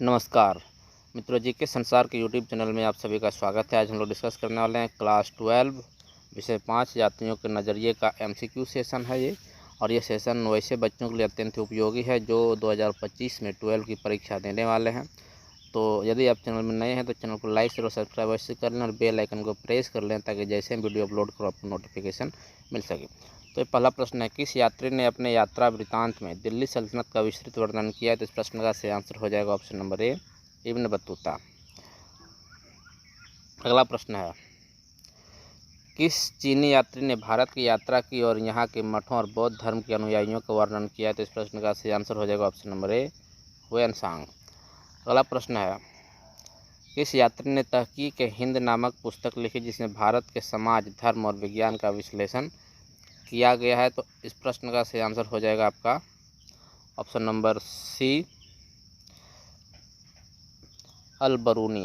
नमस्कार मित्रों, जी के संसार के यूट्यूब चैनल में आप सभी का स्वागत है। आज हम लोग डिस्कस करने वाले हैं क्लास 12 विषय 5 यात्रियों के नज़रिए का एमसीक्यू सेशन है ये। और ये सेशन वैसे बच्चों के लिए अत्यंत उपयोगी है जो 2025 में 12 की परीक्षा देने वाले हैं। तो यदि आप चैनल में नए हैं तो चैनल को लाइक और सब्सक्राइब अवश्य कर लें और बेल आइकन को प्रेस कर लें ताकि जैसे हम वीडियो अपलोड करो आपको नोटिफिकेशन मिल सके। तो पहला प्रश्न है, किस यात्री ने अपने यात्रा वृत्तांत में दिल्ली सल्तनत का विस्तृत वर्णन किया है? तो इस प्रश्न का सही आंसर हो जाएगा ऑप्शन नंबर ए, इब्न बतूता। अगला प्रश्न है, किस चीनी यात्री ने भारत की यात्रा की और यहाँ के मठों और बौद्ध धर्म के अनुयायियों का वर्णन किया है? तो इस प्रश्न का सही आंसर हो जाएगा ऑप्शन नंबर ए, हुएनसांग। अगला प्रश्न है, किस यात्री ने तहकीक हिंद नामक पुस्तक लिखी जिसमें भारत के समाज, धर्म और विज्ञान का विश्लेषण किया गया है? तो इस प्रश्न का सही आंसर हो जाएगा आपका ऑप्शन नंबर सी, अल बरूनी।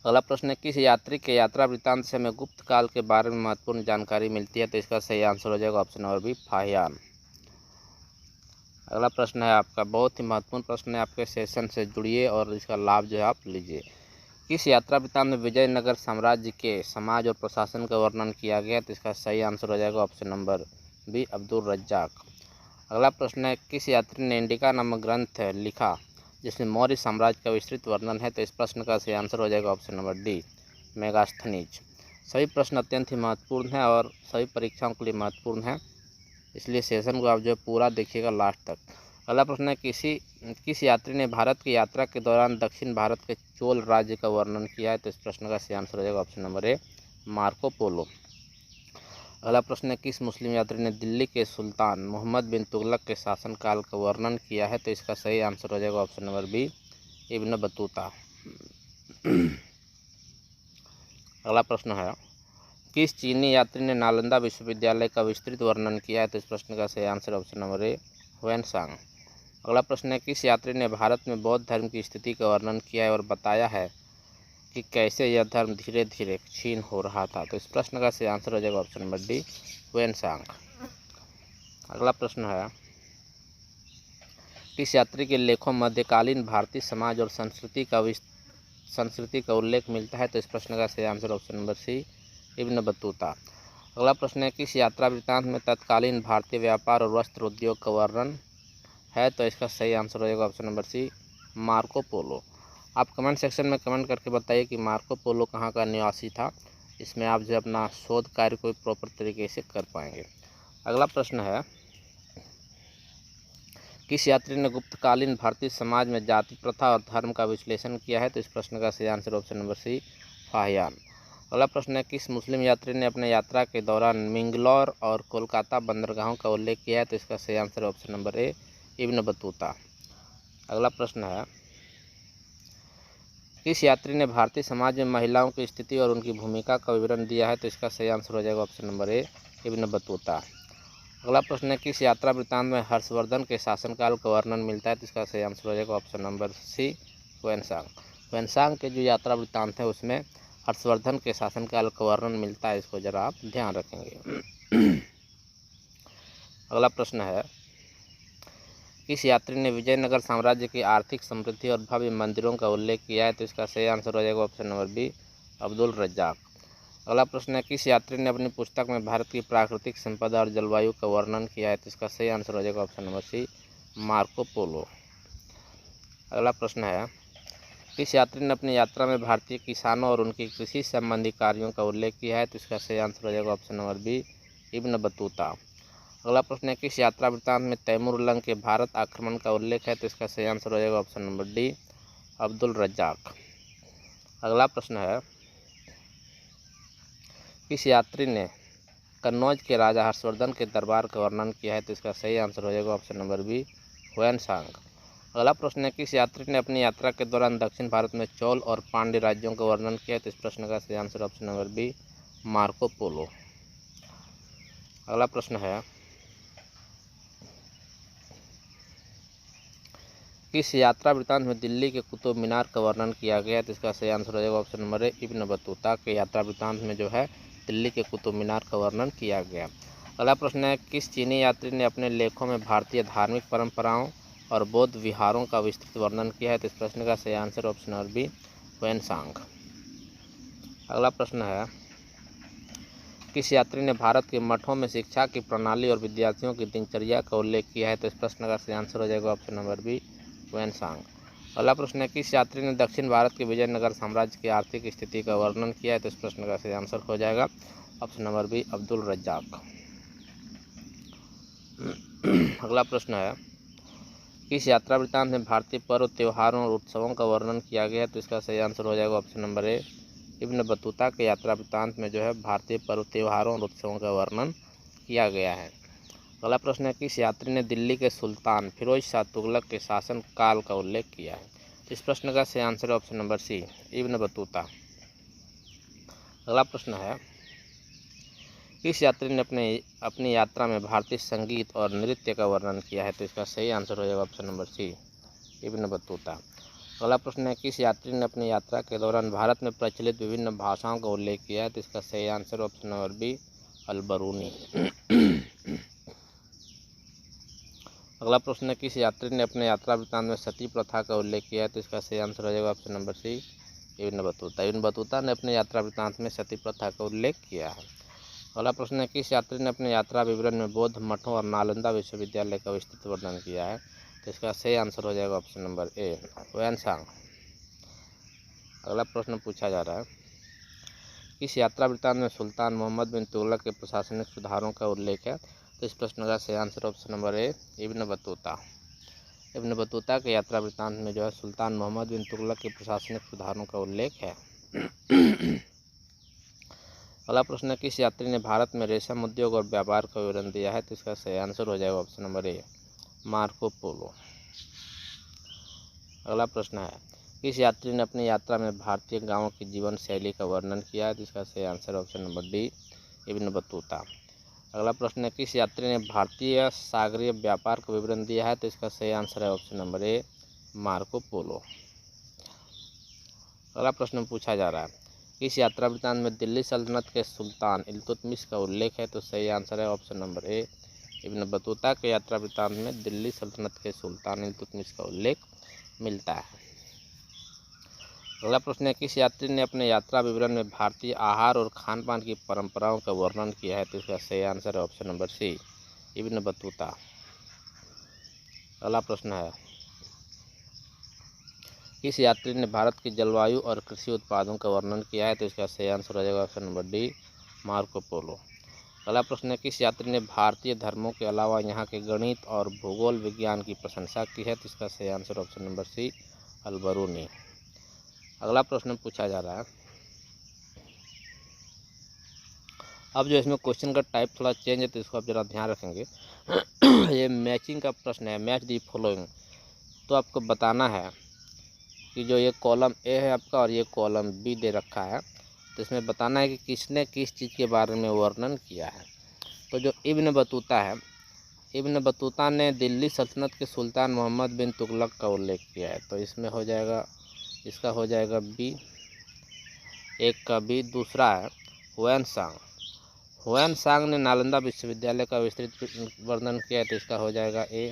अगला प्रश्न है, किस यात्री के यात्रा वृत्तांत से हमें गुप्त काल के बारे में महत्वपूर्ण जानकारी मिलती है? तो इसका सही आंसर हो जाएगा ऑप्शन नंबर बी, फाहियान। अगला प्रश्न है आपका बहुत ही महत्वपूर्ण प्रश्न है, आपके सेशन से जुड़िए और इसका लाभ जो है आप लीजिए। किस यात्रा वृत्तांत में विजयनगर साम्राज्य के समाज और प्रशासन का वर्णन किया गया? तो इसका सही आंसर हो जाएगा option number B, Abdul Razzaq. अगला प्रश्न है, किस यात्री ने इंडिका नामक ग्रंथ लिखा जिसमें मौर्य साम्राज्य का विस्तृत वर्णन है? तो इस प्रश्न का सही आंसर हो जाएगा ऑप्शन नंबर डी, मेगास्थनीज। सभी प्रश्न अत्यंत ही महत्वपूर्ण हैं और सभी परीक्षाओं के लिए महत्वपूर्ण है, इसलिए सेशन को आप जो है पूरा देखिएगा लास्ट तक। अगला प्रश्न है, किस यात्री ने भारत की यात्रा के दौरान दक्षिण भारत के चोल राज्य का वर्णन किया है? तो इस प्रश्न का सही आंसर हो जाएगा ऑप्शन नंबर ए, मार्को पोलो। अगला प्रश्न है, किस मुस्लिम यात्री ने दिल्ली के सुल्तान मोहम्मद बिन तुगलक के शासनकाल का वर्णन किया है? तो इसका सही आंसर हो जाएगा option number B, Ibn Battuta. अगला प्रश्न है, किस चीनी यात्री ने नालंदा विश्वविद्यालय का विस्तृत वर्णन किया है? तो इस प्रश्न का सही आंसर ऑप्शन नंबर ए, हुएनसांग। अगला प्रश्न है, किस यात्री ने भारत में बौद्ध धर्म की स्थिति का वर्णन किया है और बताया है कि कैसे यह धर्म धीरे धीरे क्षीण हो रहा था? तो इस प्रश्न का सही आंसर हो जाएगा ऑप्शन नंबर डी, हुएनसांग। अगला प्रश्न है, किस यात्री के लेखों मध्यकालीन भारतीय समाज और संस्कृति का उल्लेख मिलता है? तो इस प्रश्न का सही answer option number C, Ibn Battuta. अगला प्रश्न है, किस यात्रा वृत्तांत में तत्कालीन भारतीय व्यापार और वस्त्र उद्योग का वर्णन है? तो इसका सही आंसर हो जाएगा option number C, Marco Polo. आप कमेंट सेक्शन में कमेंट करके बताइए कि मार्को पोलो कहाँ का निवासी था। इसमें आप जो अपना शोध कार्य को प्रॉपर तरीके से कर पाएंगे। अगला प्रश्न है, किस यात्री ने गुप्तकालीन भारतीय समाज में जाति प्रथा और धर्म का विश्लेषण किया है? तो इस प्रश्न का सही answer option number C, Fahien. अगला प्रश्न है, किस मुस्लिम यात्री ने अपने यात्रा के दौरान मिंगलौर और कोलकाता बंदरगाहों का उल्लेख किया है? तो इसका सही आंसर ऑप्शन नंबर ए, इब्न बतूता। अगला प्रश्न है, किस यात्री ने भारतीय समाज में महिलाओं की स्थिति और उनकी भूमिका का विवरण दिया है? तो इसका सही आंसर हो जाएगा ऑप्शन नंबर ए, इब्न बतूता। अगला प्रश्न है, किस यात्रा वृत्तांत में हर्षवर्धन के शासनकाल का वर्णन मिलता है? तो इसका सही आंसर हो जाएगा option number C, Hiuen Tsang. Hiuen Tsang के जो यात्रा वृत्तांत है उसमें हर्षवर्धन के शासनकाल का वर्णन मिलता है, इसको जरा आप ध्यान रखेंगे। अगला प्रश्न है, किस यात्री ने विजयनगर साम्राज्य की आर्थिक समृद्धि और भव्य मंदिरों का उल्लेख किया है? तो इसका सही आंसर हो जाएगा option number B, Abdul Razzaq. अगला प्रश्न है, किस यात्री ने अपनी पुस्तक में भारत की प्राकृतिक संपदा और जलवायु का वर्णन किया है? तो इसका सही आंसर हो जाएगा option number C, Marco Polo. अगला प्रश्न है, किस यात्री ने अपनी यात्रा में भारतीय किसानों और उनकी कृषि संबंधी कार्यों का उल्लेख किया है? तो इसका सही आंसर हो जाएगा option number B, Ibn Battuta. अगला प्रश्न है, किस यात्रा वृत्तांत में तैमूर उलंग के भारत आक्रमण का उल्लेख है? तो इसका सही आंसर हो जाएगा option number D, Abdul Razzaq. अगला प्रश्न है, किस यात्री ने कन्नौज के राजा हर्षवर्धन के दरबार का वर्णन किया है? तो इसका सही आंसर हो जाएगा ऑप्शन नंबर बी, हुएनसांग। अगला प्रश्न है, किस यात्री ने अपनी यात्रा के दौरान दक्षिण भारत में चोल और पांड्य राज्यों का वर्णन किया है? तो इस प्रश्न का सही answer option number B, Marco Polo. अगला प्रश्न है, किस यात्रा वृत्तांत में दिल्ली के कुतुब मीनार का वर्णन किया गया है? तो इसका सही आंसर हो जाएगा ऑप्शन नंबर ए, इब्न बतूता के यात्रा वृत्तांत में जो है दिल्ली के कुतुब मीनार का वर्णन किया गया। अगला प्रश्न है, किस चीनी यात्री ने अपने लेखों में भारतीय धार्मिक परंपराओं और बौद्ध विहारों का विस्तृत वर्णन किया है? तो इस प्रश्न का सही answer option number B Hiuen Tsang. अगला प्रश्न है, किस यात्री ने भारत के मठों में शिक्षा की प्रणाली और विद्यार्थियों की दिनचर्या का उल्लेख किया है? तो इस प्रश्न का सही आंसर हो जाएगा ऑप्शन नंबर बी ह्वेनसांग। अगला प्रश्न है, किस यात्री ने दक्षिण भारत के विजयनगर साम्राज्य की आर्थिक स्थिति का वर्णन किया है? तो इस प्रश्न का सही आंसर हो जाएगा option number B Abdul Razzaq. अगला प्रश्न है, किस यात्रा वृत्तांत में भारतीय पर्व त्योहारों और उत्सवों का वर्णन किया गया है? तो इसका सही आंसर हो जाएगा ऑप्शन नंबर ए इब्न बतूता के यात्रा वृत्तांत में जो है भारतीय पर्व त्योहारों और उत्सवों का वर्णन किया गया है। अगला प्रश्न है, किस यात्री ने दिल्ली के सुल्तान फिरोज शाह तुगलक के शासन काल का उल्लेख किया है? इस प्रश्न का सही आंसर है option number C Ibn Battuta. अगला प्रश्न है, किस यात्री ने अपनी यात्रा में भारतीय संगीत और नृत्य का वर्णन किया है? तो इसका सही आंसर हो जाएगा option number C Ibn Battuta. अगला प्रश्न है, किस यात्री ने अपनी यात्रा के दौरान भारत में प्रचलित विभिन्न भाषाओं का उल्लेख किया है? तो इसका सही answer option number B Al-Biruni. अगला प्रश्न है, किस यात्री ने अपने यात्रा वृत्तांत में सती प्रथा का उल्लेख किया है? तो इसका सही आंसर हो जाएगा option number C Ibn Battuta. Ibn Battuta ने अपने यात्रा वृत्तांत में सती प्रथा का उल्लेख किया है। अगला प्रश्न है, किस यात्री ने अपने यात्रा विवरण में बौद्ध मठों और नालंदा विश्वविद्यालय का विस्तृत वर्णन किया है? तो इसका सही आंसर हो जाएगा ऑप्शन नंबर ए ह्वेनसांग। अगला प्रश्न पूछा जा रहा है, किस यात्रा वृत्तांत में सुल्तान मोहम्मद बिन तुगलक के प्रशासनिक सुधारों का उल्लेख है? तो इस प्रश्न का सही आंसर ऑप्शन नंबर ए इब्न बतूता। इब्न बतूता के यात्रा वृत्तांत में जो है सुल्तान मोहम्मद बिन तुगलक के प्रशासनिक सुधारों का उल्लेख है। अगला प्रश्न है, किस यात्री ने भारत में रेशम उद्योग और व्यापार का विवरण दिया है? तो इसका सही आंसर हो जाएगा ऑप्शन नंबर ए मार्को पोलो। अगला प्रश्न है, किस यात्री ने अपनी यात्रा में भारतीय गांवों की जीवन शैली का वर्णन किया है? तो इसका सही आंसर ऑप्शन नंबर डी इब्न बतूता। अगला प्रश्न है, किस यात्री ने भारतीय सागरीय व्यापार का विवरण दिया है? तो इसका सही आंसर है ऑप्शन नंबर ए मार्को पोलो। अगला प्रश्न पूछा जा रहा है, किस यात्रा वृत्तांत में दिल्ली सल्तनत के सुल्तान इल्तुतमिश का उल्लेख है? तो सही आंसर है ऑप्शन नंबर ए इब्न बतूता के यात्रा वृत्तांत में दिल्ली सल्तनत के सुल्तान इल्तुतमिश का उल्लेख मिलता है। अगला प्रश्न है, किस यात्री ने अपने यात्रा विवरण में भारतीय आहार और खान पान की परंपराओं का वर्णन किया है? तो इसका सही आंसर है option number C Ibn Battuta. अगला प्रश्न है, किस यात्री ने भारत की जलवायु और कृषि उत्पादों का वर्णन किया है? तो इसका सही आंसर हो जाएगा option number D Marco Polo. अगला प्रश्न है, किस यात्री ने भारतीय धर्मों के अलावा यहाँ के गणित और भूगोल विज्ञान की प्रशंसा की है? तो इसका सही आंसर ऑप्शन नंबर सी अल-बरूनी। अगला प्रश्न पूछा जा रहा है, अब जो इसमें क्वेश्चन का टाइप थोड़ा चेंज है तो इसको आप जरा ध्यान रखेंगे। ये मैचिंग का प्रश्न है, मैच दी फॉलोइंग। तो आपको बताना है कि जो ये कॉलम ए है आपका और ये कॉलम बी दे रखा है, तो इसमें बताना है कि किसने किस चीज़ के बारे में वर्णन किया है। तो जो इब्न बतूता है, इब्न बतूता ने दिल्ली सल्तनत के सुल्तान मोहम्मद बिन तुगलक का उल्लेख किया है, तो इसमें हो जाएगा, इसका हो जाएगा बी, एक का बी। दूसरा है ह्वेनसांग, ह्वेनसांग ने नालंदा विश्वविद्यालय का विस्तृत वर्णन किया है, तो इसका हो जाएगा ए।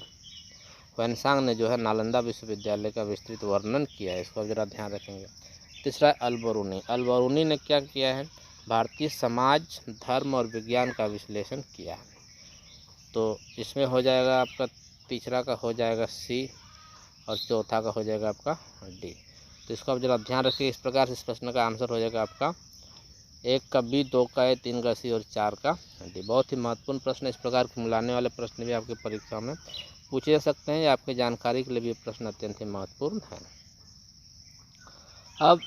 ह्वेनसांग ने जो है नालंदा विश्वविद्यालय का विस्तृत वर्णन किया है, इसको आप जरा ध्यान रखेंगे। तीसरा है अल-बरूनी, अल-बरूनी ने क्या किया है? भारतीय समाज, धर्म और विज्ञान का विश्लेषण किया है, तो इसमें हो जाएगा आपका, तीसरा का हो जाएगा सी और चौथा का हो जाएगा आपका डी। तो इसको आप जरा ध्यान रखिए। इस प्रकार से इस प्रश्न का आंसर हो जाएगा आपका एक का बी, दो का ए, तीन का सी और चार का डी। बहुत ही महत्वपूर्ण प्रश्न, इस प्रकार के मिलाने वाले प्रश्न भी आपकी परीक्षा में पूछे जा सकते हैं, या आपकी जानकारी के लिए भी प्रश्न अत्यंत ही महत्वपूर्ण है। अब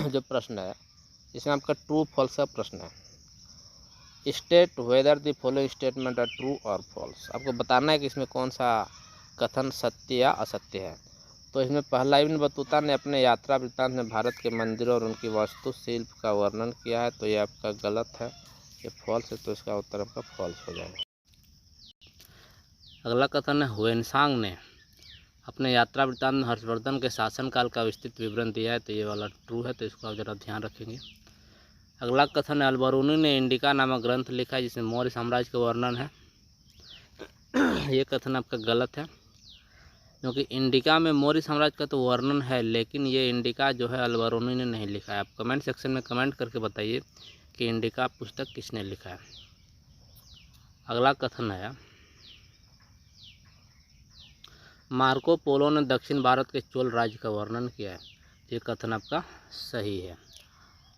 जो प्रश्न है इसमें आपका ट्रू फॉल्स का प्रश्न है। State whether the following statements are true और फॉल्स। आपको बताना है कि इसमें कौन सा कथन सत्य या असत्य है। तो इसमें पहला, इब्न बतूता ने अपने यात्रा वृत्तांत में भारत के मंदिरों और उनकी वास्तुशिल्प का वर्णन किया है, तो ये आपका गलत है, ये फॉल्स है, तो इसका उत्तर आपका फॉल्स हो जाएगा। अगला कथन है, ह्वेनसांग ने अपने यात्रा वृत्तांत में हर्षवर्धन के शासनकाल का विस्तृत विवरण दिया है, तो ये वाला ट्रू है, तो इसको आप जरा ध्यान रखेंगे। अगला कथन है, अल-बरूनी ने इंडिका नामक ग्रंथ लिखा है जिसमें मौर्य साम्राज्य का वर्णन है, ये कथन आपका गलत है। क्योंकि इंडिका में मौर्य साम्राज्य का तो वर्णन है, लेकिन ये इंडिका जो है अल्बरूनी ने नहीं लिखा है। आप कमेंट सेक्शन में कमेंट करके बताइए कि इंडिका पुस्तक किसने लिखा है। अगला कथन है, मार्को पोलो ने दक्षिण भारत के चोल राज्य का वर्णन किया है। ये कथन आपका सही है।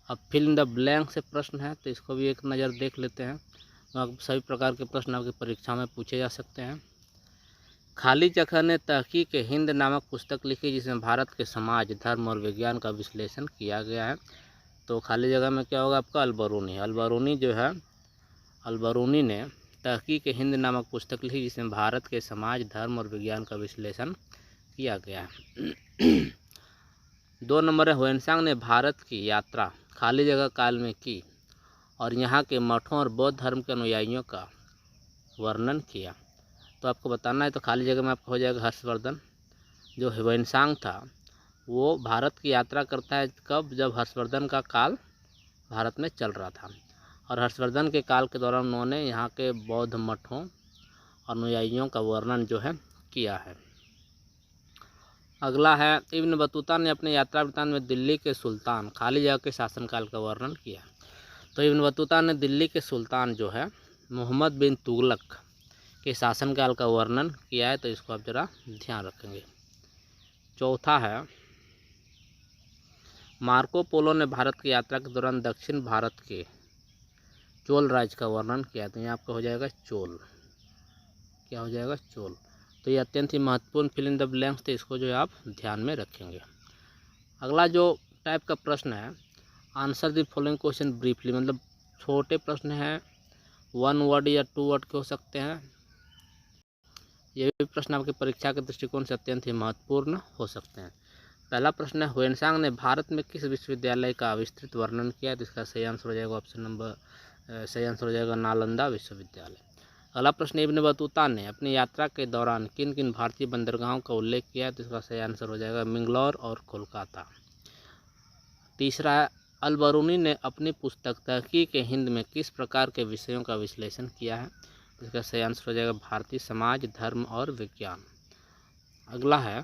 अब फिल इन द ब्लैंक से प्रश्न है, तो इसको भी एक नज़र देख लेते हैं। सभी प्रकार के प्रश्न आपकी परीक्षा में पूछे जा सकते हैं। खाली जगह ने तहकीक हिंद नामक पुस्तक लिखी जिसमें भारत के समाज, धर्म और विज्ञान का विश्लेषण किया गया है। तो खाली जगह में क्या होगा आपका? अल्बरूनी। अल्बरूनी जो है, अल्बरूनी ने तहकीक हिंद नामक पुस्तक लिखी जिसमें भारत के समाज, धर्म और विज्ञान का विश्लेषण किया गया है। 2 नंबर है, ह्वेनसांग ने भारत की यात्रा खाली जगह काल में की और यहाँ के मठों और बौद्ध धर्म के अनुयायियों का वर्णन किया। तो आपको बताना है, तो खाली जगह में आपका हो जाएगा हर्षवर्धन। जो ह्वेनसांग था वो भारत की यात्रा करता है कब? जब हर्षवर्धन का काल भारत में चल रहा था, और हर्षवर्धन के काल के दौरान उन्होंने यहाँ के बौद्ध मठों अनुयायियों का वर्णन जो है किया है। अगला है, इब्न बतूता ने अपने यात्रा वृत्तांत में दिल्ली के सुल्तान खाली जगह के शासनकाल का वर्णन किया। तो इब्न बतूता ने दिल्ली के सुल्तान जो है मोहम्मद बिन तुगलक के शासनकाल का वर्णन किया है। तो इसको आप ज़रा ध्यान रखेंगे। चौथा है, मार्को पोलो ने भारत की यात्रा के दौरान दक्षिण भारत के चोल राज्य का वर्णन किया। तो यहाँ आपका हो जाएगा चोल। क्या हो जाएगा? चोल। तो ये अत्यंत ही महत्वपूर्ण फिल इन द ब्लैंक्स थे, इसको जो है आप ध्यान में रखेंगे। अगला जो टाइप का प्रश्न है, answer the following question briefly, मतलब छोटे प्रश्न हैं, 1 वर्ड या 2 वर्ड के हो सकते हैं। ये भी प्रश्न आपकी परीक्षा के दृष्टिकोण से अत्यंत ही महत्वपूर्ण हो सकते हैं। पहला प्रश्न है, ह्वेनसांग ने भारत में किस विश्वविद्यालय का विस्तृत वर्णन किया? तो इसका सही आंसर हो जाएगा सही आंसर हो जाएगा नालंदा विश्वविद्यालय। अगला प्रश्न, इब्न बतूता ने अपनी यात्रा के दौरान किन किन भारतीय बंदरगाहों का उल्लेख किया है? तो इसका सही आंसर हो जाएगा मैंगलोर और कोलकाता। तीसरा है, अल्बरूनी ने अपनी पुस्तक तहकीक हिंद में किस प्रकार के विषयों का विश्लेषण किया है? तो इसका सही आंसर हो जाएगा भारतीय समाज, धर्म और विज्ञान। अगला है,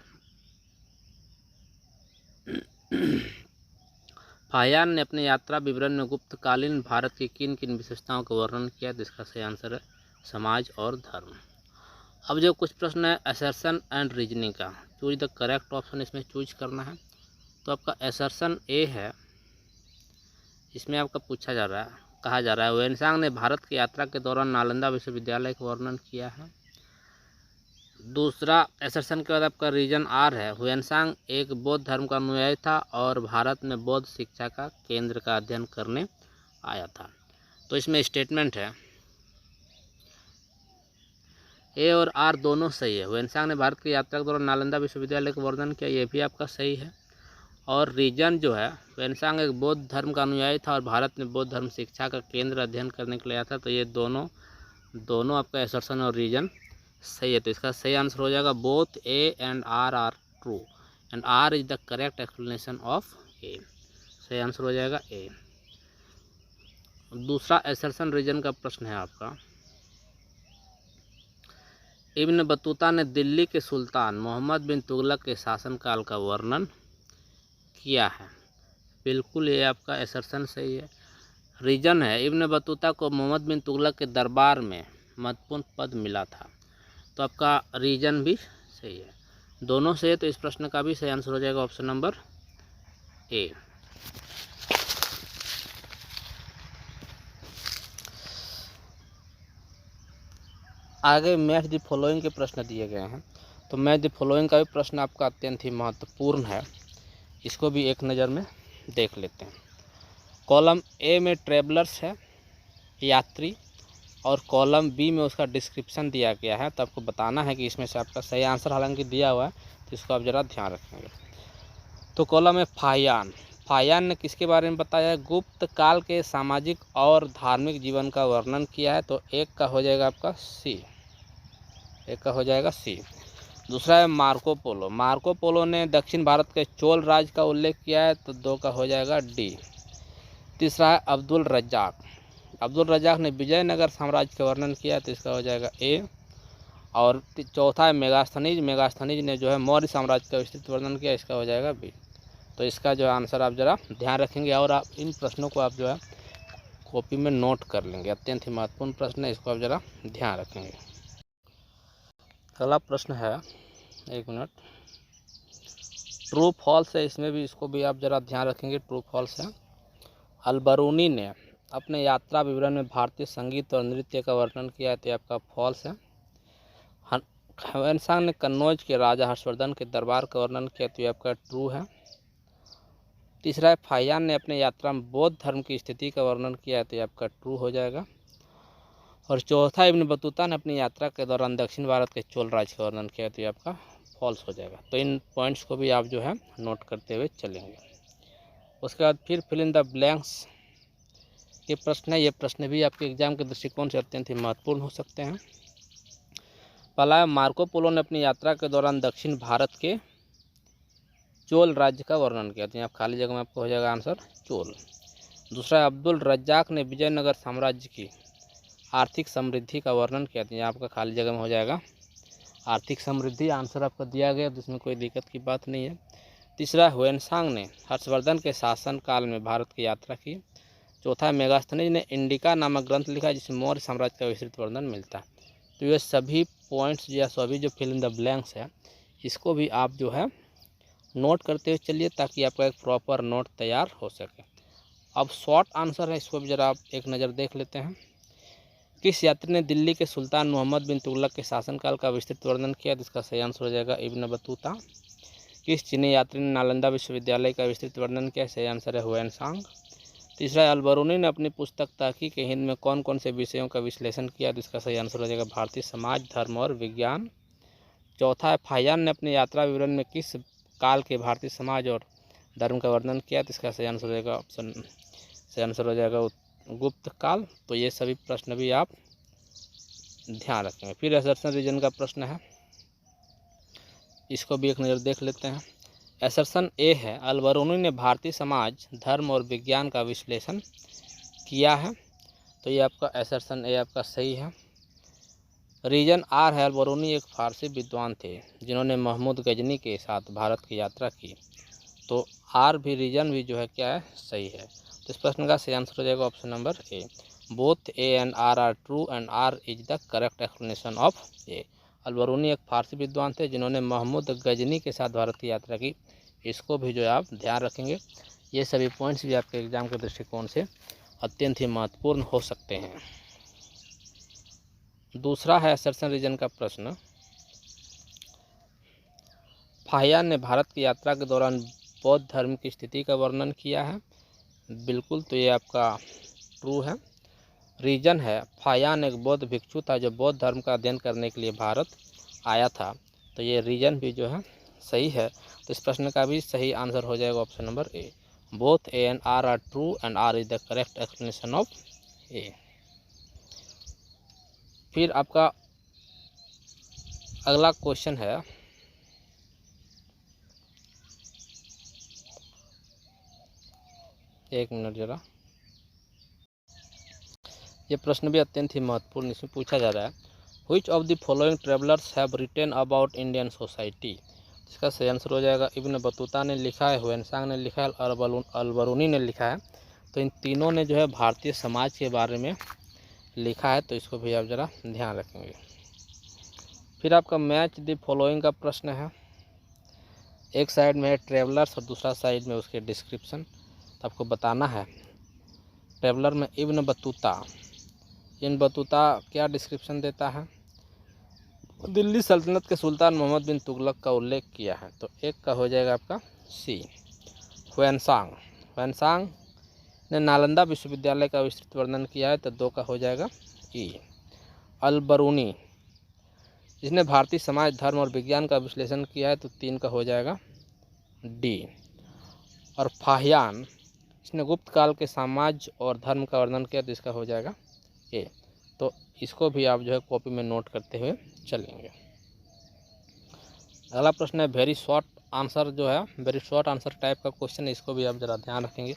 फाहियान ने अपने यात्रा विवरण में गुप्तकालीन भारत की किन किन विशेषताओं का वर्णन किया? तो इसका सही आंसर है समाज और धर्म। अब जो कुछ प्रश्न है असर्शन एंड रीजनिंग का, चूज द करेक्ट ऑप्शन इसमें चूज करना है। तो आपका असर्शन ए है, इसमें आपका कहा जा रहा है ह्वेनसांग ने भारत की यात्रा के दौरान नालंदा विश्वविद्यालय का वर्णन किया है। दूसरा असर्शन के बाद आपका रीजन आर है, ह्वेनसांग एक बौद्ध धर्म का अनुयायी था और भारत में बौद्ध शिक्षा का केंद्र का अध्ययन करने आया था। तो इसमें स्टेटमेंट है ए और आर दोनों सही है। ह्वेनसांग ने भारत की यात्रा के दौरान नालंदा विश्वविद्यालय का वर्णन किया, ये भी आपका सही है। और रीजन जो है, ह्वेनसांग एक बौद्ध धर्म का अनुयायी था और भारत में बौद्ध धर्म शिक्षा का केंद्र अध्ययन करने के लिए आया था। तो ये दोनों आपका असर्शन और रीजन सही है। तो इसका सही आंसर हो जाएगा both A and R true and R is the correct explanation of A. सही आंसर हो जाएगा ए। दूसरा असर्शन रीजन का प्रश्न है आपका, इब्न बतूता ने दिल्ली के सुल्तान मोहम्मद बिन तुगलक के शासनकाल का वर्णन किया है। बिल्कुल ये आपका असर्शन सही है। रीजन है, इब्न बतूता को मोहम्मद बिन तुगलक के दरबार में महत्वपूर्ण पद मिला था। तो आपका रीजन भी सही है, दोनों सही है। तो इस प्रश्न का भी सही आंसर हो जाएगा ऑप्शन नंबर ए। आगे मैच द फॉलोइंग के प्रश्न दिए गए हैं। तो मैच द फॉलोइंग का भी प्रश्न आपका अत्यंत ही महत्वपूर्ण है, इसको भी एक नज़र में देख लेते हैं। कॉलम ए में ट्रेवलर्स है, यात्री, और कॉलम बी में उसका डिस्क्रिप्शन दिया गया है। तो आपको बताना है कि इसमें से आपका सही आंसर हालांकि दिया हुआ है, तो इसको आप ज़रा ध्यान रखेंगे। तो कॉलम है फाहियान ने किसके बारे में बताया है? गुप्त काल के सामाजिक और धार्मिक जीवन का वर्णन किया है। तो एक का हो जाएगा आपका सी, एक का हो जाएगा सी। दूसरा है मार्को पोलो ने दक्षिण भारत के चोल राज्य का उल्लेख किया है। तो 2 का हो जाएगा डी। तीसरा है अब्दुल रज्जाक ने विजयनगर साम्राज्य का वर्णन किया है। तो इसका हो जाएगा ए। और चौथा है मेगास्थनीज। मेगास्थनीज ने जो है मौर्य साम्राज्य का विस्तृत वर्णन किया, इसका हो जाएगा बी। तो इसका जो आंसर आप ज़रा ध्यान रखेंगे और आप इन प्रश्नों को आप जो है कॉपी में नोट कर लेंगे। अत्यंत ही महत्वपूर्ण प्रश्न है, इसको आप ज़रा ध्यान रखेंगे। अगला प्रश्न है, एक मिनट, ट्रू फॉल्स है, इसमें भी इसको भी आप ज़रा ध्यान रखेंगे। ट्रू फॉल्स है, अलबरूनी ने अपने यात्रा विवरण में भारतीय संगीत और नृत्य का वर्णन किया है, तो आपका फॉल्स है। ह्वेनसांग ने कन्नौज के राजा हर्षवर्धन के दरबार का वर्णन किया, तो आपका ट्रू है। तीसरा है, फाहियान ने अपने यात्रा में बौद्ध धर्म की स्थिति का वर्णन किया है, तो आपका ट्रू हो जाएगा। और चौथा, इब्न बतूता ने अपनी यात्रा के दौरान दक्षिण भारत के चोल राज्य का वर्णन किया, तो आपका फॉल्स हो जाएगा। तो इन पॉइंट्स को भी आप जो है नोट करते हुए चलेंगे। उसके बाद फिर फिल इन द ब्लैंक्स ये प्रश्न है। ये प्रश्न भी आपके एग्जाम के दृष्टिकोण से अत्यंत ही महत्वपूर्ण हो सकते हैं। पहला है, मार्को पोलो ने अपनी यात्रा के दौरान दक्षिण भारत के चोल राज्य का वर्णन किया, तो यहाँ खाली जगह में आपको हो जाएगा आंसर चोल। दूसरा है, अब्दुल रज्जाक ने विजयनगर साम्राज्य की आर्थिक समृद्धि का वर्णन किया, तो यहाँ आपका खाली जगह में हो जाएगा आर्थिक समृद्धि। आंसर आपका दिया गया, तो इसमें कोई दिक्कत की बात नहीं है। तीसरा, ह्वेनसांग ने हर्षवर्धन के शासनकाल में भारत की यात्रा की। चौथा, मेगास्थनीज ने इंडिका नामक ग्रंथ लिखा, जिसमें मौर्य साम्राज्य का विस्तृत वर्णन मिलता है। तो ये सभी पॉइंट्स या सभी जो फिल इन द ब्लैंक्स है, इसको भी आप जो है नोट करते हुए चलिए, ताकि आपका एक प्रॉपर नोट तैयार हो सके। अब शॉर्ट आंसर है, इसको भी ज़रा आप एक नज़र देख लेते हैं। किस यात्री ने दिल्ली के सुल्तान मोहम्मद बिन तुगलक के शासनकाल का विस्तृत वर्णन किया, जिसका सही आंसर हो जाएगा इब्न बतूता। किस चीनी यात्री ने नालंदा विश्वविद्यालय का विस्तृत वर्णन किया, सही आंसर है ह्वेनसांग। तीसरा, अलबरूनी ने अपनी पुस्तक तहकीक हिंद में कौन कौन से विषयों का विश्लेषण किया, जिसका सही आंसर हो जाएगा भारतीय समाज, धर्म और विज्ञान। चौथा है, फाहियान ने अपने यात्रा विवरण में किस काल के भारतीय समाज और धर्म का वर्णन किया, तो इसका सही आंसर हो जाएगा ऑप्शन, सही आंसर हो जाएगा गुप्त काल। तो ये सभी प्रश्न भी आप ध्यान रखेंगे। फिर असर्शन रीजन का प्रश्न है, इसको भी एक नज़र देख लेते हैं। असर्शन ए है, अलबरूनी ने भारतीय समाज, धर्म और विज्ञान का विश्लेषण किया है, तो ये आपका असर्शन ए आपका सही है। रीजन आर है, अलबरूनी एक फारसी विद्वान थे जिन्होंने महमूद गजनी के साथ भारत की यात्रा की, तो आर भी रीजन भी जो है क्या है, सही है। तो इस प्रश्न का सही आंसर हो जाएगा option number A. Both A and R are true and R is the correct explanation of A. Al-Biruni एक फारसी विद्वान थे जिन्होंने महमूद गजनी के साथ भारत की यात्रा की, इसको भी जो है आप ध्यान रखेंगे। ये सभी पॉइंट्स भी आपके एग्जाम के दृष्टिकोण से अत्यंत ही महत्वपूर्ण हो सकते हैं। दूसरा है असर्शन रीजन का प्रश्न, फाहियान ने भारत की यात्रा के दौरान बौद्ध धर्म की स्थिति का वर्णन किया है, बिल्कुल, तो ये आपका ट्रू है। रीजन है, फाहियान एक बौद्ध भिक्षु था जो बौद्ध धर्म का अध्ययन करने के लिए भारत आया था, तो ये रीजन भी जो है सही है। तो इस प्रश्न का भी सही आंसर हो जाएगा option number A. Both A and R true and R is the correct explanation of A. फिर आपका अगला क्वेश्चन है, एक मिनट जरा, ये प्रश्न भी अत्यंत ही महत्वपूर्ण, इसमें पूछा जा रहा है, which of the following travellers have written about Indian society. इसका सही आंसर हो जाएगा इब्न बतूता ने लिखा है, ह्वेनसांग ने लिखा है और अलबरूनी ने लिखा है। तो इन तीनों ने जो है भारतीय समाज के बारे में लिखा है, तो इसको भी आप ज़रा ध्यान रखेंगे। फिर आपका मैच द फॉलोइंग का प्रश्न है, एक साइड में है ट्रेवलर्स और दूसरा साइड में उसके डिस्क्रिप्शन, तो आपको बताना है। ट्रेवलर में इब्न बतूता, इन बतूता क्या डिस्क्रिप्शन देता है, दिल्ली सल्तनत के सुल्तान मोहम्मद बिन तुगलक का उल्लेख किया है, तो एक का हो जाएगा आपका सी। ह्वेनसांग ने नालंदा विश्वविद्यालय का विस्तृत वर्णन किया है, तो दो का हो जाएगा ई। अलबरूनी जिसने भारतीय समाज, धर्म और विज्ञान का विश्लेषण किया है, तो तीन का हो जाएगा डी। और फाहियान इसने गुप्त काल के समाज और धर्म का वर्णन किया, तो इसका हो जाएगा ए। तो इसको भी आप जो है कॉपी में नोट करते हुए चलेंगे। अगला प्रश्न है वेरी शॉर्ट आंसर, जो है वेरी शॉर्ट आंसर टाइप का क्वेश्चन है, इसको भी आप ज़रा ध्यान रखेंगे।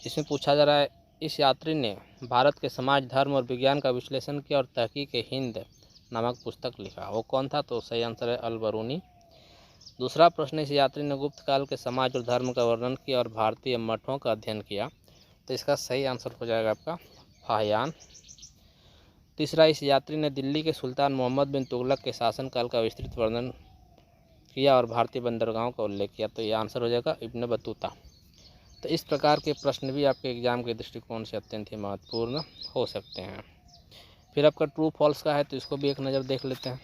इसमें पूछा जा रहा है, इस यात्री ने भारत के समाज, धर्म और विज्ञान का विश्लेषण किया और तहकीक हिंद नामक पुस्तक लिखा। वो कौन था? तो सही आंसर है अल बरूनी। दूसरा प्रश्न, इस यात्री ने गुप्त काल के समाज और धर्म का वर्णन किया और भारतीय मठों का अध्ययन किया। तो इसका सही आंसर हो जाएगा आपका फाहियान। तीसरा, इस यात्री ने दिल्ली के सुल्तान मोहम्मद बिन तुगलक के शासनकाल का विस्तृत वर्णन किया और भारतीय बंदरगाहों का उल्लेख किया। तो यह आंसर हो जाएगा इब्न बतूता। तो इस प्रकार के प्रश्न भी आपके एग्जाम के दृष्टिकोण से अत्यंत ही महत्वपूर्ण हो सकते हैं। फिर आपका ट्रू फॉल्स का है, तो इसको भी एक नज़र देख लेते हैं।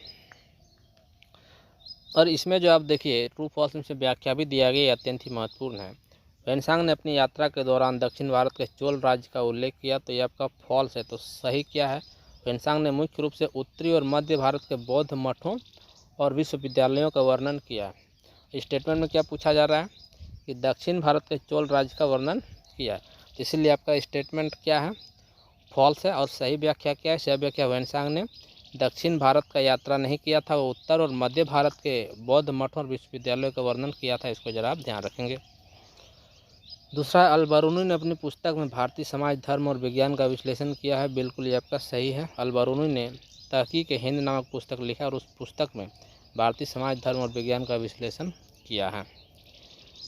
और इसमें जो आप देखिए ट्रू फॉल्स में से व्याख्या भी दिया गया, अत्यंत ही महत्वपूर्ण है। ह्वेनसांग ने अपनी यात्रा के दौरान दक्षिण भारत के चोल राज्य का उल्लेख किया। तो ये आपका फॉल्स है। तो सही क्या है? ह्वेनसांग ने मुख्य रूप से उत्तरी और मध्य भारत के बौद्ध मठों और विश्वविद्यालयों का वर्णन किया है। स्टेटमेंट में क्या पूछा जा रहा है कि दक्षिण भारत के चोल राज्य का वर्णन किया है, तो इसीलिए आपका स्टेटमेंट क्या है? फॉल्स है। और सही व्याख्या क्या है? सही व्याख्या, ह्वेनसांग ने दक्षिण भारत का यात्रा नहीं किया था, वो उत्तर और मध्य भारत के बौद्ध मठों और विश्वविद्यालयों का वर्णन किया था। इसको जरा आप ध्यान रखेंगे। दूसरा, अल बरूनी ने अपनी पुस्तक में भारतीय समाज, धर्म और विज्ञान का विश्लेषण किया है। बिल्कुल ये आपका सही है। अल बरूनी ने तहकीक हिंद नामक पुस्तक लिखा और उस पुस्तक में भारतीय समाज, धर्म और विज्ञान का विश्लेषण किया है।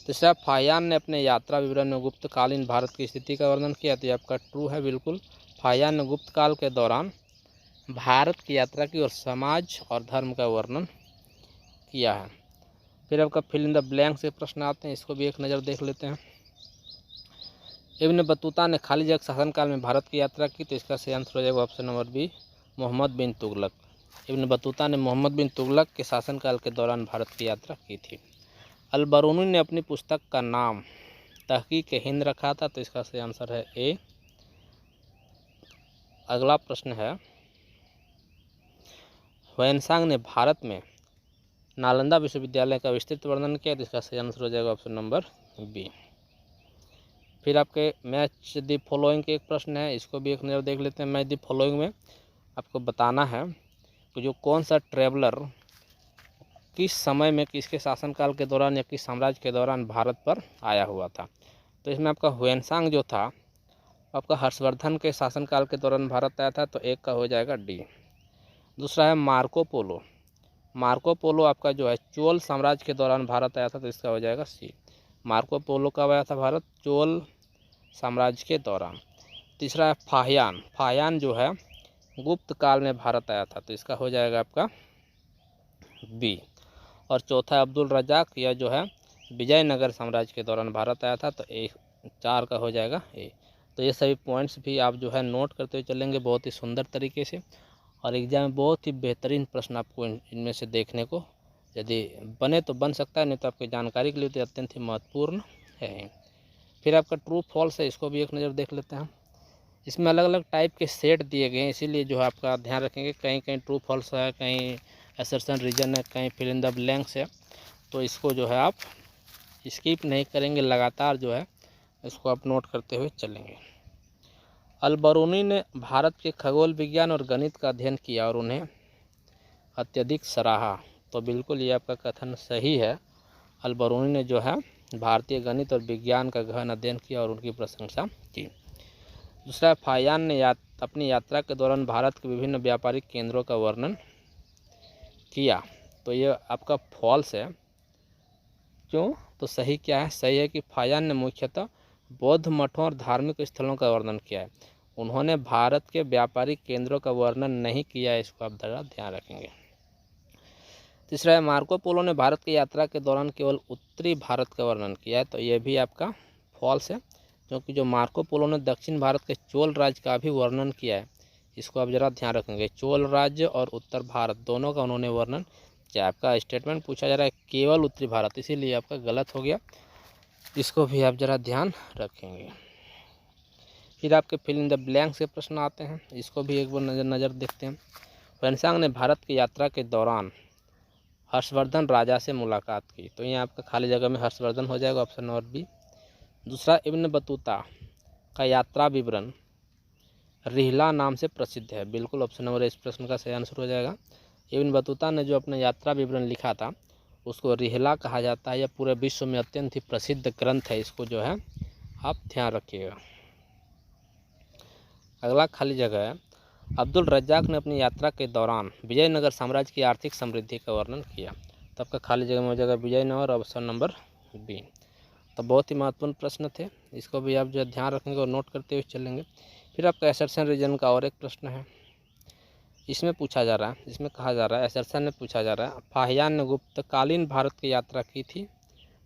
तीसरा, फाहियान ने अपने यात्रा विवरण में गुप्तकालीन भारत की स्थिति का वर्णन किया। तो ये आपका ट्रू है। बिल्कुल, फाहियान ने गुप्त काल के दौरान भारत की यात्रा की और समाज और धर्म का वर्णन किया है। फिर आपका फिल इन द ब्लैंक से प्रश्न आते हैं, इसको भी एक नज़र देख लेते हैं। इब्न बतूता ने खाली जगह शासनकाल में भारत की यात्रा की। तो इसका सही आंसर हो जाएगा ऑप्शन नंबर बी, मोहम्मद बिन तुगलक। इब्न बतूता ने मोहम्मद बिन तुगलक के शासनकाल के दौरान भारत की यात्रा की थी। अल बरूनी ने अपनी पुस्तक का नाम तहकीक हिंद रखा था। तो इसका सही आंसर है ए। अगला प्रश्न है, ह्वेनसांग ने भारत में नालंदा विश्वविद्यालय का विस्तृत वर्णन किया। तो इसका सही आंसर हो जाएगा ऑप्शन नंबर बी। फिर आपके मैच द फॉलोइंग के एक प्रश्न है, इसको भी एक नज़र देख लेते हैं। मैच द फॉलोइंग में आपको बताना है कि जो कौन सा ट्रेवलर किस समय में किसके शासनकाल के दौरान या किस साम्राज्य के दौरान भारत पर आया हुआ था। तो इसमें आपका ह्वेनसांग जो था आपका हर्षवर्धन के शासनकाल के दौरान भारत आया था। तो एक का हो जाएगा डी। दूसरा है मार्को पोलो। मार्को पोलो आपका जो है चोल साम्राज्य के दौरान भारत आया था। तो इसका हो जाएगा सी। मार्को पोलो कब आया था भारत? चोल साम्राज्य के दौरान। तीसरा है फाहियान। फाहियान जो है गुप्त काल में भारत आया था। तो इसका हो जाएगा आपका बी। और चौथा है अब्दुल रजाक, यह जो है विजयनगर साम्राज्य के दौरान भारत आया था। तो एक 4 का हो जाएगा ए। तो ये सभी पॉइंट्स भी आप जो है नोट करते हुए चलेंगे बहुत ही सुंदर तरीके से, और एग्जाम में बहुत ही बेहतरीन प्रश्न आपको इनमें से देखने को यदि बने तो बन सकता है, नहीं तो आपकी जानकारी के लिए तो अत्यंत ही महत्वपूर्ण है। फिर आपका ट्रू फॉल्स है, इसको भी एक नज़र देख लेते हैं। इसमें अलग अलग टाइप के सेट दिए गए हैं, इसीलिए जो है आपका ध्यान रखेंगे, कहीं कहीं ट्रू फॉल्स है, कहीं असर्शन रीजन है, कहीं फिल इन द ब्लैंक्स है। तो इसको जो है आप स्किप नहीं करेंगे, लगातार जो है इसको आप नोट करते हुए चलेंगे। अल बरूनी ने भारत के खगोल विज्ञान और गणित का अध्ययन किया और उन्हें अत्यधिक सराहा। तो बिल्कुल ये आपका कथन सही है। अल बरूनी ने जो है भारतीय गणित और विज्ञान का गहन अध्ययन किया और उनकी प्रशंसा की। दूसरा, फाहियान ने अपनी यात्रा के दौरान भारत के विभिन्न व्यापारिक केंद्रों का वर्णन किया। तो ये आपका फॉल्स है। क्यों? तो सही क्या है? सही है कि फाहियान ने मुख्यतः बौद्ध मठों और धार्मिक स्थलों का वर्णन किया है। उन्होंने भारत के व्यापारिक केंद्रों का वर्णन नहीं किया है, इसको आप जरा ध्यान रखेंगे। तीसरा है, मार्को पोलो ने भारत की यात्रा के दौरान केवल उत्तरी भारत का वर्णन किया है। तो यह भी आपका फॉल्स है, क्योंकि जो मार्को पोलो ने दक्षिण भारत के चोल राज्य का भी वर्णन किया है, इसको आप जरा ध्यान रखेंगे। चोल राज्य और उत्तर भारत दोनों का उन्होंने वर्णन किया। आपका स्टेटमेंट पूछा जा रहा है केवल उत्तरी भारत, इसीलिए आपका गलत हो गया, इसको भी आप जरा ध्यान रखेंगे। फिर आपके फिल इन द ब्लैंक से प्रश्न आते हैं, इसको भी एक बार नज़र देखते हैं। ह्वेनसांग ने भारत की यात्रा के दौरान हर्षवर्धन राजा से मुलाकात की। तो यहाँ आपका खाली जगह में हर्षवर्धन हो जाएगा, ऑप्शन नंबर बी। दूसरा, इब्न बतूता का यात्रा विवरण रिहला नाम से प्रसिद्ध है। बिल्कुल ऑप्शन नंबर इस प्रश्न का सही आंसर हो जाएगा। इब्न बतूता ने जो अपना यात्रा विवरण लिखा था उसको रिहला कहा जाता है। यह पूरे विश्व में अत्यंत ही प्रसिद्ध ग्रंथ है, इसको जो है आप ध्यान रखिएगा। अगला खाली जगह है, अब्दुल रज्जाक ने अपनी यात्रा के दौरान विजयनगर साम्राज्य की आर्थिक समृद्धि का वर्णन किया। तो आपका खाली जगह में हो जाएगा विजयनगर, ऑप्शन नंबर बी। तो बहुत ही महत्वपूर्ण प्रश्न थे, इसको भी आप जो है ध्यान रखेंगे और नोट करते हुए चलेंगे। फिर आपका असर्शन रीजन का और एक प्रश्न है, इसमें पूछा जा रहा है, इसमें कहा जा रहा है, असर्शन ने पूछा जा रहा है, फाहियान ने गुप्तकालीन भारत की यात्रा की थी।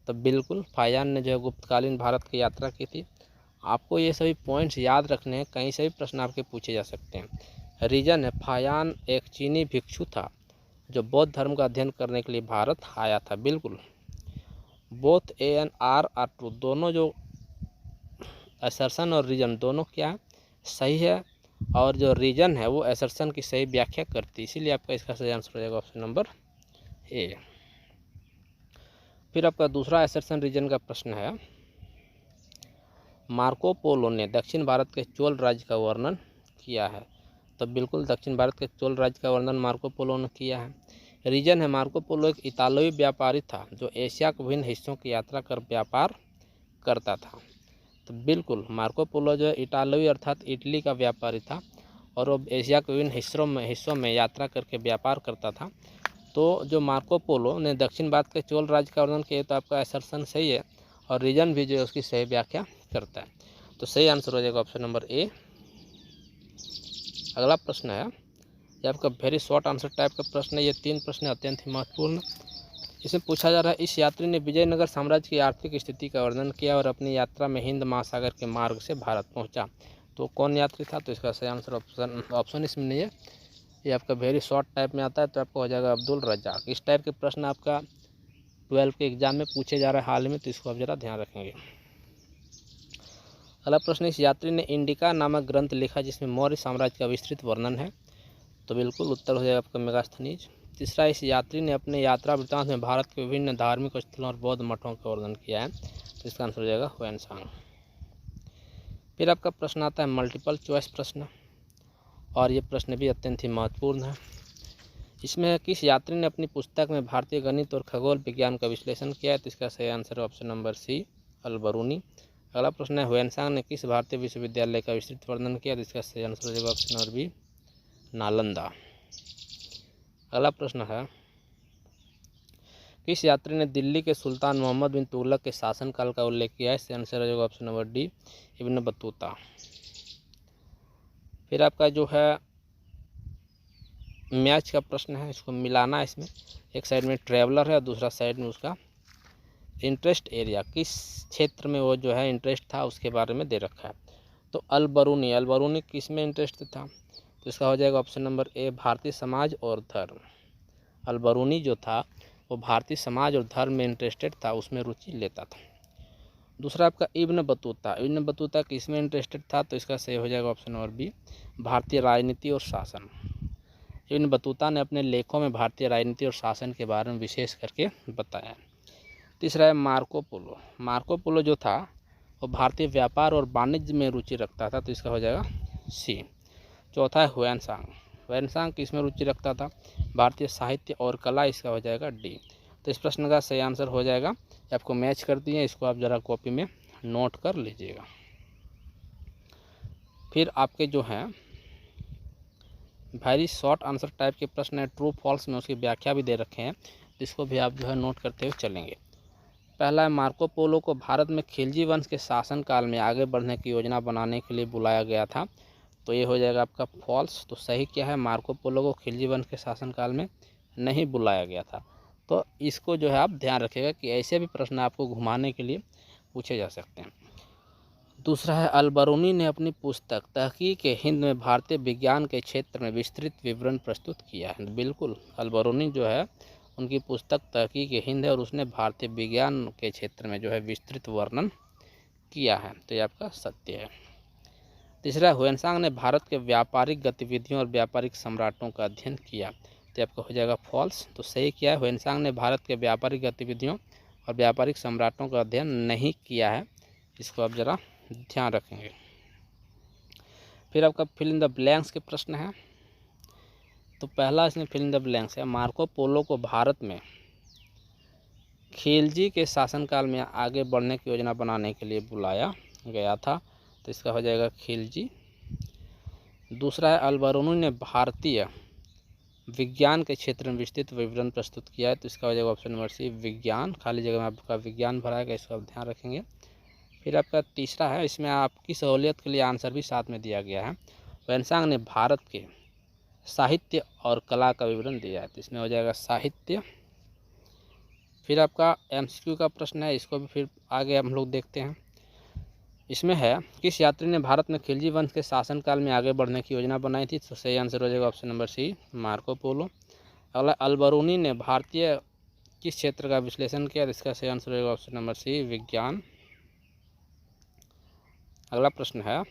तो बिल्कुल फाहियान ने जो है गुप्तकालीन भारत की यात्रा की थी। आपको ये सभी पॉइंट्स याद रखने हैं, कहीं से भी प्रश्न आपके पूछे जा सकते हैं। रीजन है, फाहियान एक चीनी भिक्षु था जो बौद्ध धर्म का अध्ययन करने के लिए भारत आया था। बिल्कुल both A and R are true, दोनों जो असर्शन और रीजन दोनों क्या है, सही है, और जो रीजन है वो असर्शन की सही व्याख्या करती है, इसीलिए आपका इसका सही आंसर हो जाएगा ऑप्शन नंबर ए। फिर आपका दूसरा असर्शन रीजन का प्रश्न है, मार्को पोलो ने दक्षिण भारत के चोल राज्य का वर्णन किया है। तो बिल्कुल दक्षिण भारत के चोल राज्य का वर्णन मार्को पोलो ने किया है। रीजन है, मार्को पोलो एक इतालवी व्यापारी था जो एशिया के विभिन्न हिस्सों की यात्रा कर व्यापार करता था। तो बिल्कुल मार्को पोलो जो है इटालवी अर्थात इटली का व्यापारी था और वो एशिया के विभिन्न हिस्सों में यात्रा करके व्यापार करता था। तो जो मार्को पोलो ने दक्षिण भारत के चोल राज्य का वर्णन किया, तो आपका असर्शन सही है और रीजन भी जो है उसकी सही व्याख्या करता है। तो सही आंसर हो जाएगा ऑप्शन नंबर ए। अगला प्रश्न है, ये आपका वेरी शॉर्ट आंसर टाइप का प्रश्न है। ये 3 प्रश्न अत्यंत ही महत्वपूर्ण। इसमें पूछा जा रहा है, इस यात्री ने विजयनगर साम्राज्य की आर्थिक स्थिति का वर्णन किया और अपनी यात्रा में हिंद महासागर के मार्ग से भारत पहुंचा। तो कौन यात्री था? तो इसका सही आंसर ऑप्शन इसमें नहीं है, ये आपका वेरी शॉर्ट टाइप में आता है, तो आपका हो जाएगा अब्दुल रज्जाक। इस टाइप के प्रश्न आपका 12 के एग्जाम में पूछे जा रहे हैं हाल में, तो इसको आप जरा ध्यान रखेंगे। अगला प्रश्न, इस यात्री ने इंडिका नामक ग्रंथ लिखा जिसमें मौर्य साम्राज्य का विस्तृत वर्णन है। तो बिल्कुल उत्तर हो जाएगा आपका मेगास्थनीज। तीसरा, इस यात्री ने अपने यात्रा वृत्तांत में भारत के विभिन्न धार्मिक स्थलों और बौद्ध मठों का वर्णन किया है। तो इसका आंसर हो जाएगा ह्वेनसांग। फिर आपका प्रश्न आता है मल्टीपल चॉइस प्रश्न, और ये प्रश्न भी अत्यंत ही महत्वपूर्ण है। इसमें किस यात्री ने अपनी पुस्तक में भारतीय गणित और खगोल विज्ञान का विश्लेषण किया है? तो इसका सही आंसर है ऑप्शन नंबर सी, अल-बरूनी। अगला प्रश्न है, ह्वेनसांग ने किस भारतीय विश्वविद्यालय का विस्तृत वर्णन किया? तो इसका सही आंसर हो जाएगा ऑप्शन नंबर बी, नालंदा। अगला प्रश्न है, किस यात्री ने दिल्ली के सुल्तान मोहम्मद बिन तुगलक के शासनकाल का उल्लेख किया है? इससे आंसर हो जाएगा option number D, Ibn Battuta. फिर आपका जो है मैच का प्रश्न है, इसको मिलाना है। इसमें एक साइड में ट्रैवलर है और दूसरा साइड में उसका इंटरेस्ट एरिया, किस क्षेत्र में वो जो है इंटरेस्ट था उसके बारे में दे रखा है। तो अल-बरूनी किस में इंटरेस्ट था? तो इसका हो जाएगा ऑप्शन नंबर ए, भारतीय समाज और धर्म। अल-बरूनी जो था वो भारतीय समाज और धर्म में इंटरेस्टेड था, उसमें रुचि लेता था। दूसरा आपका इब्न बतूता किस में इंटरेस्टेड था? तो इसका सही हो जाएगा ऑप्शन नंबर बी, भारतीय राजनीति और शासन। इब्न बतूता ने अपने लेखों में भारतीय राजनीति और शासन के बारे में विशेष करके बताया। तीसरा है मार्को पोलो जो था वो भारतीय व्यापार और वाणिज्य में रुचि रखता था, तो इसका हो जाएगा सी। चौथा है ह्वेनसांग किस में रुचि रखता था? भारतीय साहित्य और कला, इसका हो जाएगा डी। तो इस प्रश्न का सही आंसर हो जाएगा, आपको मैच करती है, इसको आप ज़रा कॉपी में नोट कर लीजिएगा। फिर आपके जो हैं वेरी शॉर्ट आंसर टाइप के प्रश्न है, ट्रू फॉल्स में उसकी व्याख्या भी दे रखे हैं, तो इसको भी आप जो है नोट करते हुए चलेंगे। पहला है, मार्को पोलो को भारत में खिलजी वंश के शासनकाल में आगे बढ़ने की योजना बनाने के लिए बुलाया गया था। तो ये हो जाएगा आपका फॉल्स। तो सही क्या है, मार्को पोलो को खिलजी वंश के शासनकाल में नहीं बुलाया गया था। तो इसको जो है आप ध्यान रखिएगा कि ऐसे भी प्रश्न आपको घुमाने के लिए पूछे जा सकते हैं। दूसरा है, अल-बरूनी ने अपनी पुस्तक तहकीक हिंद में भारतीय विज्ञान के क्षेत्र में विस्तृत विवरण प्रस्तुत किया है। बिल्कुल अल-बरूनी जो है उनकी पुस्तक तहकीक हिंद है और उसने भारतीय विज्ञान के क्षेत्र में जो है विस्तृत वर्णन किया है, तो ये आपका सत्य है। तीसरा, ह्वेनसांग ने भारत के व्यापारिक गतिविधियों और व्यापारिक सम्राटों का अध्ययन किया, तो आपका हो जाएगा फॉल्स। तो सही क्या है, ह्वेनसांग ने भारत के व्यापारिक गतिविधियों और व्यापारिक सम्राटों का अध्ययन नहीं किया है, इसको आप ज़रा ध्यान रखेंगे। फिर आपका फिल इन द ब्लैंक्स के प्रश्न है। तो पहला इसमें फिल इन द ब्लैंक्स है, मार्को पोलो को भारत में खिलजी के शासनकाल में आगे बढ़ने की योजना बनाने के लिए बुलाया गया था, तो इसका हो जाएगा खिलजी। दूसरा है अल-बरूनी ने भारतीय विज्ञान के क्षेत्र में विस्तृत विवरण प्रस्तुत किया है, तो इसका हो जाएगा ऑप्शन नंबर सी विज्ञान। खाली जगह में आपका विज्ञान भरा है, इसको आप ध्यान रखेंगे। फिर आपका तीसरा है, इसमें आपकी सहूलियत के लिए आंसर भी साथ में दिया गया है। वेनसांग ने भारत के साहित्य और कला का विवरण दिया है, तो इसमें हो जाएगा साहित्य। फिर आपका एमसीक्यू का प्रश्न है, इसको भी फिर आगे हम लोग देखते हैं। इसमें है, किस यात्री ने भारत में खिलजी वंश के शासनकाल में आगे बढ़ने की योजना बनाई थी, तो सही आंसर हो जाएगा option number C Marco Polo. अगला, अल-बरूनी ने भारतीय किस क्षेत्र का विश्लेषण किया, इसका सही आंसर हो जाएगा ऑप्शन नंबर सी विज्ञान। अगला प्रश्न है,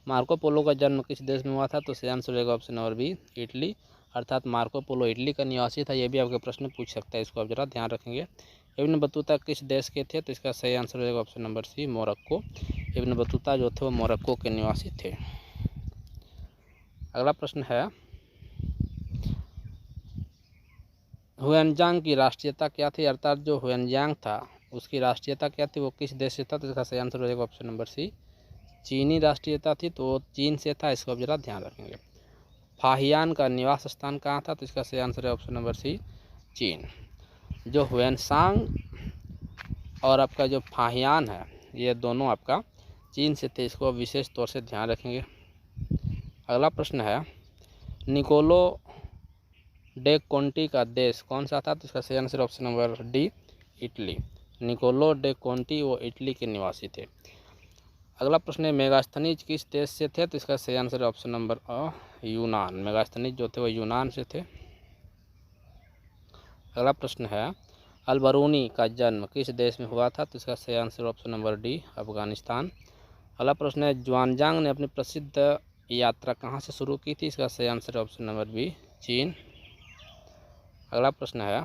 मार्को पोलो का जन्म किस देश में हुआ था, तो सही आंसर हो जाएगा ऑप्शन नंबर बी इटली। अर्थात मार्को पोलो इटली का निवासी था, ये भी आपके प्रश्न पूछ सकता है, इसको आप जरा ध्यान रखेंगे। इब्न बतूता किस देश के थे, तो इसका सही आंसर हो जाएगा option number C Morocco. Ibn Battuta जो थे वो मोरक्को के निवासी थे। अगला प्रश्न है, हुएनजांग की राष्ट्रीयता क्या थी, अर्थात जो हुएनजांग था उसकी राष्ट्रीयता क्या थी, वो किस देश से था, तो इसका सही आंसर हो जाएगा ऑप्शन नंबर सी चीनी राष्ट्रीयता थी, तो वो चीन से था, इसको आप जरा ध्यान रखेंगे। फाहियान का निवास स्थान कहाँ था, तो इसका सही आंसर है ऑप्शन नंबर सी चीन। जो हुएनसांग और आपका जो फाहियान है, ये दोनों आपका चीन से थे, इसको विशेष तौर से ध्यान रखेंगे। अगला प्रश्न है, निकोलो डे कोंटी का देश कौन सा था, तो इसका सही answer option number D Italy. Niccolo de Conti वो इटली के निवासी थे। अगला प्रश्न है, मेगास्थनीज किस देश से थे, तो इसका सही आंसर है ऑप्शन नंबर अ यूनान। मेगास्थनीज जो थे वो यूनान से थे। अगला प्रश्न है, अल-बरूनी का जन्म किस देश में हुआ था, तो इसका सही answer option number D Afghanistan. अगला प्रश्न है, जुआनजांग ने अपनी प्रसिद्ध यात्रा कहाँ से शुरू की थी, इसका सही आंसर ऑप्शन नंबर बी चीन। अगला प्रश्न है,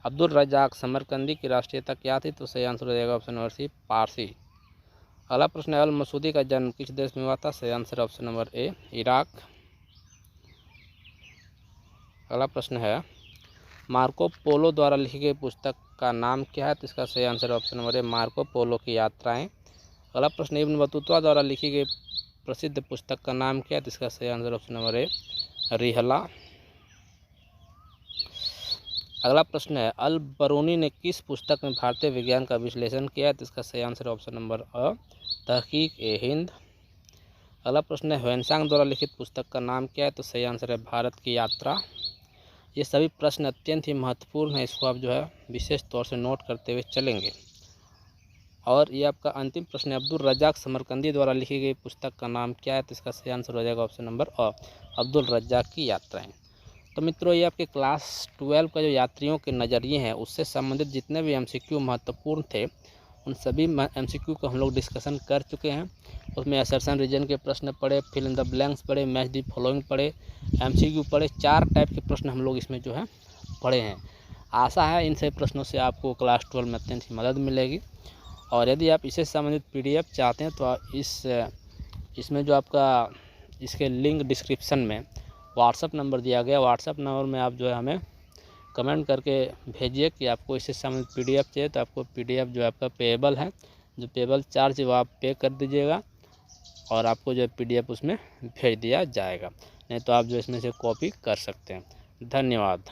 अब्दुल रज़ाक समरकंदी की राष्ट्रीयता क्या थी, तो सही आंसर हो जाएगा ऑप्शन नंबर सी पारसी। अगला प्रश्न है, अल मसूदी का जन्म किस देश में हुआ था, सही आंसर ऑप्शन नंबर ए इराक। अगला प्रश्न है, मार्को पोलो द्वारा लिखी गई पुस्तक का नाम क्या है, तो इसका सही आंसर ऑप्शन नंबर ए मार्को पोलो की यात्राएं। अगला प्रश्न, इब्न बतूता द्वारा लिखी गई प्रसिद्ध पुस्तक का नाम क्या है, तो इसका सही आंसर ऑप्शन नंबर ए रिहला। अगला प्रश्न है, अल-बरूनी ने किस पुस्तक में भारतीय विज्ञान का विश्लेषण किया है, तो इसका सही आंसर ऑप्शन नंबर अ तहकीक ए हिंद। अगला प्रश्न है, ह्वेनसांग द्वारा लिखित पुस्तक का नाम क्या है, तो सही आंसर है भारत की यात्रा। ये सभी प्रश्न अत्यंत ही महत्वपूर्ण है, इसको आप जो है विशेष तौर से नोट करते हुए चलेंगे। और ये आपका अंतिम प्रश्न है, अब्दुल रज़ाक समरकंदी द्वारा लिखी गई पुस्तक का नाम क्या है, तो इसका सही आंसर हो जाएगा ऑप्शन नंबर अ अब्दुल रज़ाक की यात्राएं। तो मित्रों, ये आपके क्लास 12 का जो यात्रियों के नज़रिए हैं उससे संबंधित जितने भी एमसीक्यू महत्वपूर्ण थे उन सभी एमसीक्यू को हम लोग डिस्कशन कर चुके हैं। उसमें असर्शन रीजन के प्रश्न पढ़े, फिल इन द ब्लैंक्स पढ़े, मैच द फॉलोइंग पढ़े, एमसीक्यू पढ़े, 4 टाइप के प्रश्न हम लोग इसमें जो है पढ़े हैं। आशा है इन सभी प्रश्नों से आपको क्लास 12 में अत्यंत ही मदद मिलेगी। और यदि आप इससे संबंधित PDF चाहते हैं तो इसमें जो आपका इसके लिंक डिस्क्रिप्शन में व्हाट्सअप नंबर दिया गया, व्हाट्सअप नंबर में आप जो है हमें कमेंट करके भेजिए कि आपको इससे संबंधित PDF चाहिए, तो आपको PDF जो आपका पेएबल है, जो पेएबल चार्ज है वो आप पे कर दीजिएगा और आपको जो PDF उसमें भेज दिया जाएगा। नहीं तो आप जो इसमें से कॉपी कर सकते हैं। धन्यवाद।